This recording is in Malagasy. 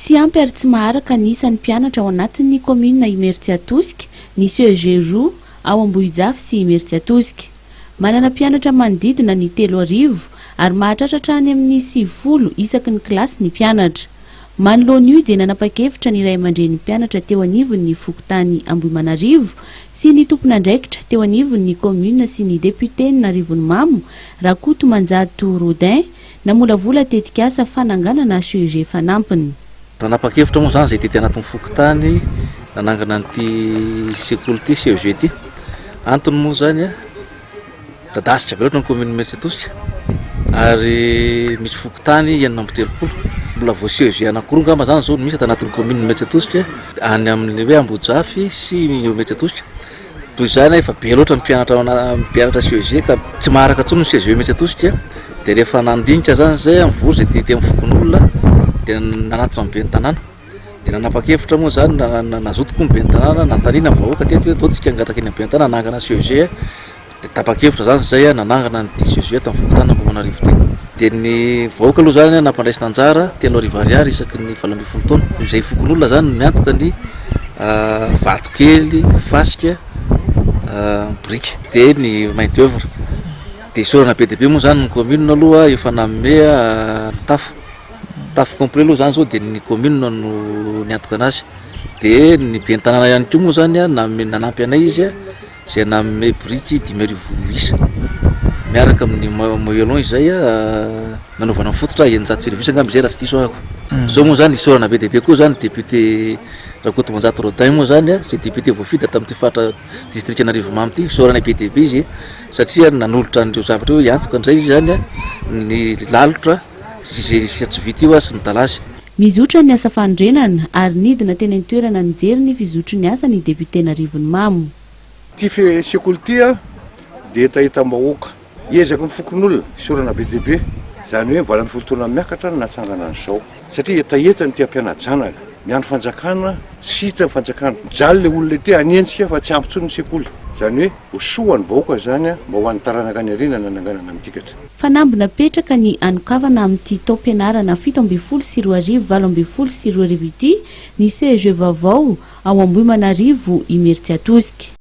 Tsy ampy ary tsy maharaka ny isan'ny mpianatra ao anatin'ny kaomin'na Imeritsiatosika ny CEG ao Ambohijafy sy Imeritsiatosika. Manana mpianatra manodidina ny 3,000 ary mahatratratra any amin'ny 70 isaky ny kilasy ny mpianatra. Manoloana io dia nanapa-kevitra ny iray aman-dren'ny mpianatra teo anivon'ny fokontany Ambohimanarivo sy ny tompon'andraikitra teo anivon'ny kaomina sy ny député-ny Arivonimamo Rakotomanjato Rodin namolavola tetikasa fananganana CEG fanampiny. Nanapa-kevitra moa zany zay tety anatin'ny fokontany nanangana an'ity sekoly ty CEG ty. Antony moa zany dadasitra be loatra ny kaomin'Imeritsiatosika ary misy fokontany 930 mbola vo CEG anankiroa ngamba zany zao misy anatin'ny kaomin'Imeritsiatosika any amin'ny hoe Ambojafy sy Imeritsiatosika. Toy zany efa be loatra mpianatra CEG ka tsy maharaka tsony ny CEG Imeritsiatosika. Dia rehefa nandinika zany zay amivory zay tety amin'ny fokon'olona dia nanatona be ny tanàna. Dia nanapa-kevitra moa zany nazotoko ny be ny tanàna nantanina ny vahoaka teto hoe totsika angataka eny be ny tanàna nanangana CEG. Dia tapa-kevitra zany zay nanangana ny CEG tamin'ny fokontany Ambohimanarivo ty. Dia ny vahoaka aloha zany nampandraisina anjara 3,000 ariary isaky ny 12 taona. Izay fokon'olona zany miantoka ny vatokely, fasika, briky dia ny main d'œuvre. Dia isaorana be dia be moa zany ny kaomina aloha efa nanome tafo complet aloha zany zao dia ny kaomina no niantoka anazy. Dia ny be ny tanàna ihany koa moa zany nanampy anay izy zay nanome briky 10,000 isa miaraka amin'ny moellon izay nanaovana fototra 900 service angamba izay raha tsy diso ahako. Zao moa zany isaorana be dia be koa zany député Rakotomanjato Rodin moa zany zay député voafita tamin'ity faritra district Arivonimamo ty isaorana be dia be izy satria nanolotra an'ireo zavatra hoe antoka indray izy zany ny lalitra zay tsy vita io sy ny dalazy. Mizotra ny asa fandrenana ary nidina teny an-toerana nijery ny fizotry ny asa ny député Arivonimamo. Ty sekoly ty dia tahita-bahoaka ezaka mifokon'olona isaorana be dia be zany hoe mbola fotoana miakatra ny nasangana an'izao satria etaetany ty ampianajana miandro fanjakana tsy hita fanjakana jaly le olona ty anentsika fa tsy ampy tsony ny sekoly zany hoe hosoany vahoaka zany mba ho an'ny taranaka ny arena nananganana mitikatra. Fanambina petraka ny anokavana amin'ity taom-pianarana 17 sy 2020 sy 2020 ity ny CEG vaovao ao Ambohimanarivo Imeritsiatosika.